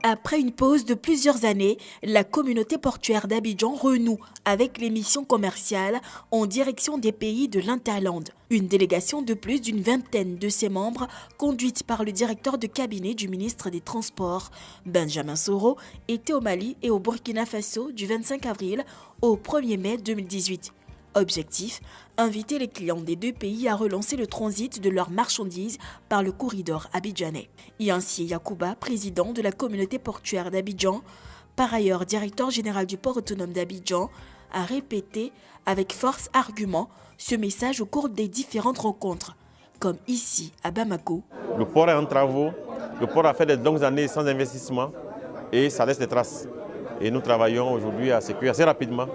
Après une pause de plusieurs années, la communauté portuaire d'Abidjan renoue avec les missions commerciales en direction des pays de l'Interland. Une délégation de plus d'une vingtaine de ses membres, conduite par le directeur de cabinet du ministre des Transports, Benjamin Soro, était au Mali et au Burkina Faso du 25 avril au 1er mai 2018. Objectif, inviter les clients des deux pays à relancer le transit de leurs marchandises par le corridor abidjanais. Yansi Yakouba, président de la communauté portuaire d'Abidjan, par ailleurs directeur général du port autonome d'Abidjan, a répété avec force argument ce message au cours des différentes rencontres, comme ici à Bamako. Le port est en travaux, le port a fait de longues années sans investissement et ça laisse des traces. Et nous travaillons aujourd'hui à ce que assez rapidement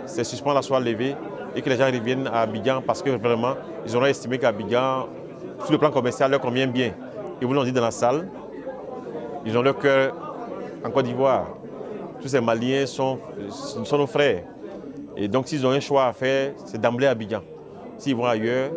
ces suspens-là soient levés et que les gens reviennent à Abidjan parce que vraiment, ils auront estimé qu'Abidjan, sur le plan commercial, leur convient bien. Ils vous l'ont dit dans la salle, ils ont leur cœur en Côte d'Ivoire. Tous ces Maliens sont nos frères. Et donc, s'ils ont un choix à faire, c'est d'emblée à Abidjan. S'ils vont ailleurs,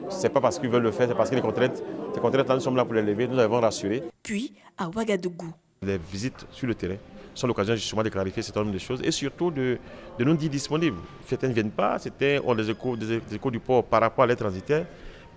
ce n'est pas parce qu'ils veulent le faire, c'est parce que ces contraintes-là, nous sommes là pour les lever, nous avons rassuré. Puis, à Ouagadougou. Les visites sur le terrain sont l'occasion justement de clarifier un certain nombre de choses et surtout de nous dire disponibles. Certains ne viennent pas, certains ont des échos du port par rapport à l'aide transitaire,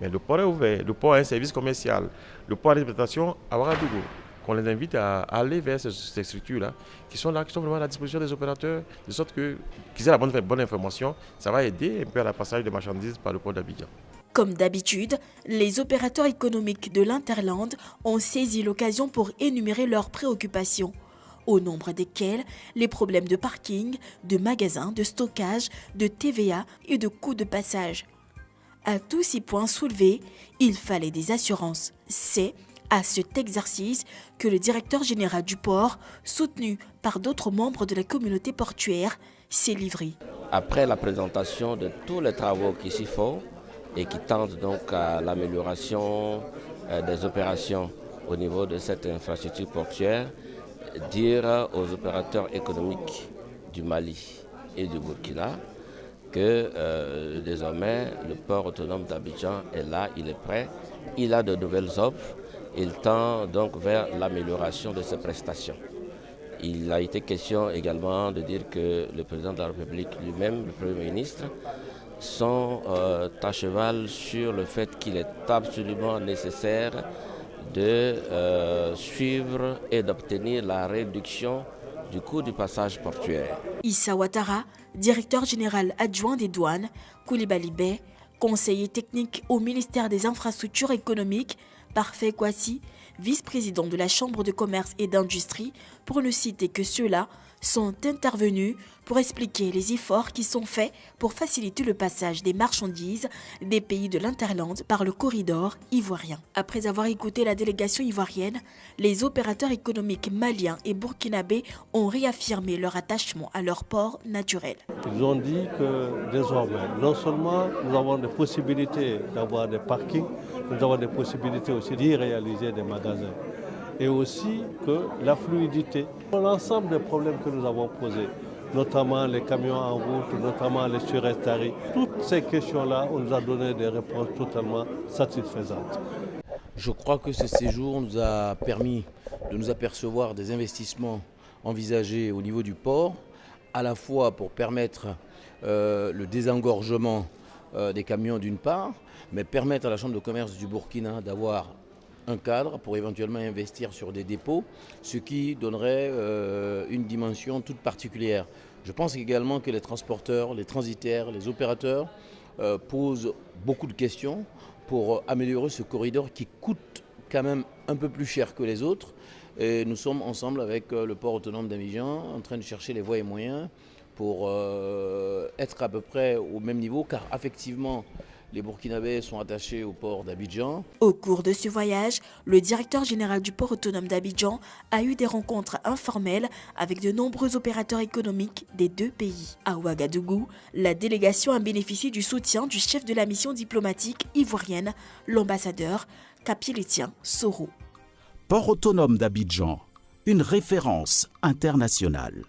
mais le port est ouvert, le port a un service commercial, le port a une exploitation à Ouagadougou. Qu'on les invite à aller vers ces structures-là, qui sont vraiment à la disposition des opérateurs, de sorte qu'ils aient la bonne information. Ça va aider un peu à la passage des marchandises par le port d'Abidjan. Comme d'habitude, les opérateurs économiques de l'Interland ont saisi l'occasion pour énumérer leurs préoccupations, au nombre desquelles les problèmes de parking, de magasins, de stockage, de TVA et de coûts de passage. À tous ces points soulevés, il fallait des assurances. C'est à cet exercice que le directeur général du port, soutenu par d'autres membres de la communauté portuaire, s'est livré. Après la présentation de tous les travaux qui s'y font et qui tendent donc à l'amélioration des opérations au niveau de cette infrastructure portuaire, dire aux opérateurs économiques du Mali et du Burkina que désormais le port autonome d'Abidjan est là, il est prêt, il a de nouvelles offres. Il tend donc vers l'amélioration de ces prestations. Il a été question également de dire que le président de la République lui-même, le Premier ministre, sont à cheval sur le fait qu'il est absolument nécessaire de suivre et d'obtenir la réduction du coût du passage portuaire. Issa Ouattara, directeur général adjoint des douanes, Koulibaly Bey, conseiller technique au ministère des Infrastructures économiques, Parfait Kwasi, vice-président de la Chambre de commerce et d'industrie, pour ne citer que ceux-là, sont intervenus pour expliquer les efforts qui sont faits pour faciliter le passage des marchandises des pays de l'Interland par le corridor ivoirien. Après avoir écouté la délégation ivoirienne, les opérateurs économiques maliens et burkinabés ont réaffirmé leur attachement à leur port naturel. Ils ont dit que désormais, non seulement nous avons des possibilités d'avoir des parkings, nous avons des possibilités aussi d'y réaliser des magasins. Et aussi que la fluidité, l'ensemble des problèmes que nous avons posés, notamment les camions en route, notamment les surestaries, toutes ces questions-là, on nous a donné des réponses totalement satisfaisantes. Je crois que ce séjour nous a permis de nous apercevoir des investissements envisagés au niveau du port, à la fois pour permettre le désengorgement des camions d'une part, mais permettre à la Chambre de commerce du Burkina d'avoir un cadre pour éventuellement investir sur des dépôts, ce qui donnerait une dimension toute particulière. Je pense également que les transporteurs, les transitaires, les opérateurs posent beaucoup de questions pour améliorer ce corridor qui coûte quand même un peu plus cher que les autres. Et nous sommes ensemble avec le port autonome d'Abidjan en train de chercher les voies et moyens pour être à peu près au même niveau, car effectivement, les Burkinabés sont attachés au port d'Abidjan. Au cours de ce voyage, le directeur général du port autonome d'Abidjan a eu des rencontres informelles avec de nombreux opérateurs économiques des deux pays. À Ouagadougou, la délégation a bénéficié du soutien du chef de la mission diplomatique ivoirienne, l'ambassadeur Kapiletien Soro. Port autonome d'Abidjan, une référence internationale.